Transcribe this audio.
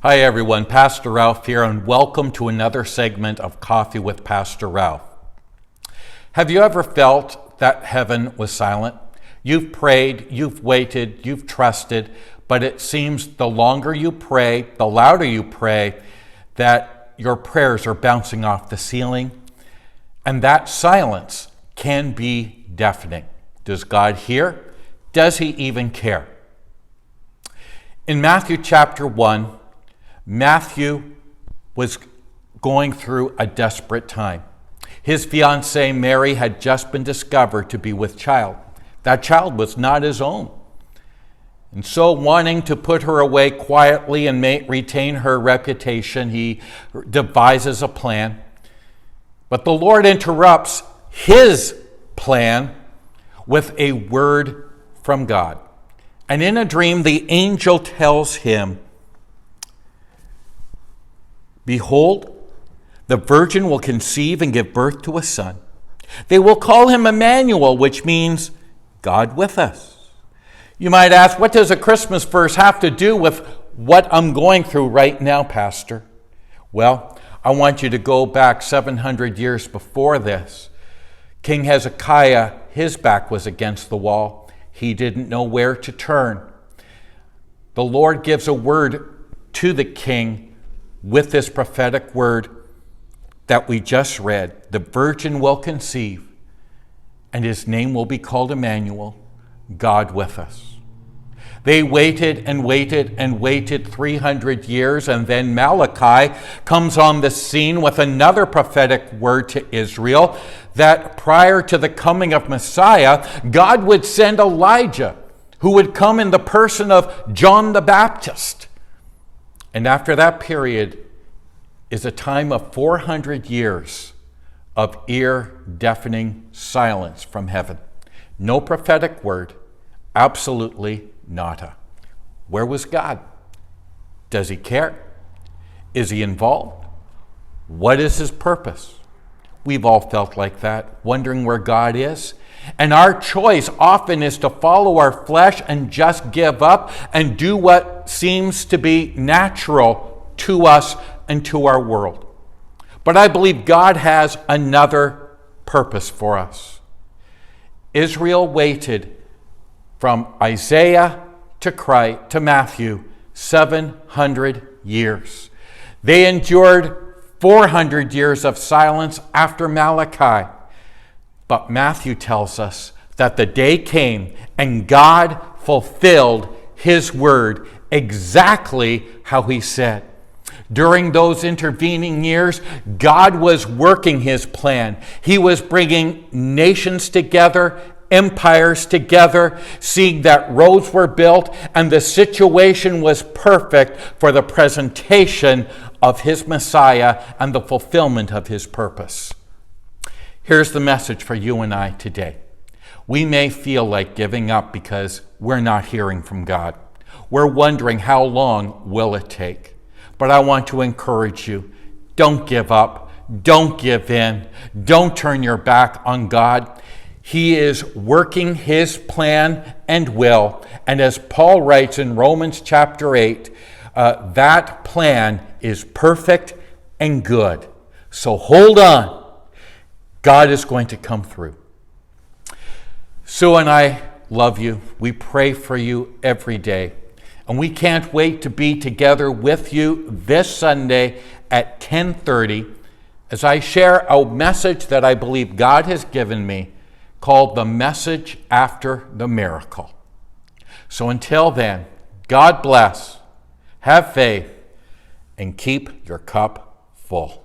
Hi everyone, Pastor Ralph here, and welcome to another segment of Coffee with Pastor Ralph. Have you ever felt that heaven was silent? You've prayed, you've waited, you've trusted, but it seems the longer you pray, the louder you pray, that your prayers are bouncing off the ceiling, and that silence can be deafening. Does God hear? Does he even care? In Matthew chapter 1, Matthew was going through a desperate time. His fiancée Mary had just been discovered to be with child. That child was not his own. And so, wanting to put her away quietly and retain her reputation, he devises a plan. But the Lord interrupts his plan with a word from God. And in a dream, the angel tells him, "Behold, the virgin will conceive and give birth to a son. They will call him Emmanuel," which means God with us. You might ask, what does a Christmas verse have to do with what I'm going through right now, Pastor? Well, I want you to go back 700 years before this. King Hezekiah, his back was against the wall. He didn't know where to turn. The Lord gives a word to the king with this prophetic word that we just read. The virgin will conceive, and his name will be called Emmanuel, God with us. They waited and waited and waited 300 years, and then Malachi comes on the scene with another prophetic word to Israel that prior to the coming of Messiah, God would send Elijah, who would come in the person of John the Baptist. And after that period is a time of 400 years of ear-deafening silence from heaven. No prophetic word, absolutely nada. Where was God? Does he care? Is he involved? What is his purpose? We've all felt like that, wondering where God is. And our choice often is to follow our flesh and just give up and do what seems to be natural to us and to our world. But I believe God has another purpose for us. Israel waited from Isaiah to Christ, to Matthew, 700 years. They endured 400 years of silence after Malachi. But Matthew tells us that the day came and God fulfilled his word exactly how he said. During those intervening years, God was working his plan. He was bringing nations together, empires together, seeing that roads were built, and the situation was perfect for the presentation of his Messiah and the fulfillment of his purpose. Here's the message for you and I today. We may feel like giving up because we're not hearing from God. We're wondering how long will it take. But I want to encourage you, don't give up, don't give in, don't turn your back on God. He is working his plan and will. And as Paul writes in Romans chapter 8, that plan is perfect and good. So hold on. God is going to come through. Sue and I love you. We pray for you every day. And we can't wait to be together with you this Sunday at 10:30 as I share a message that I believe God has given me called The Message After the Miracle. So until then, God bless, have faith, and keep your cup full.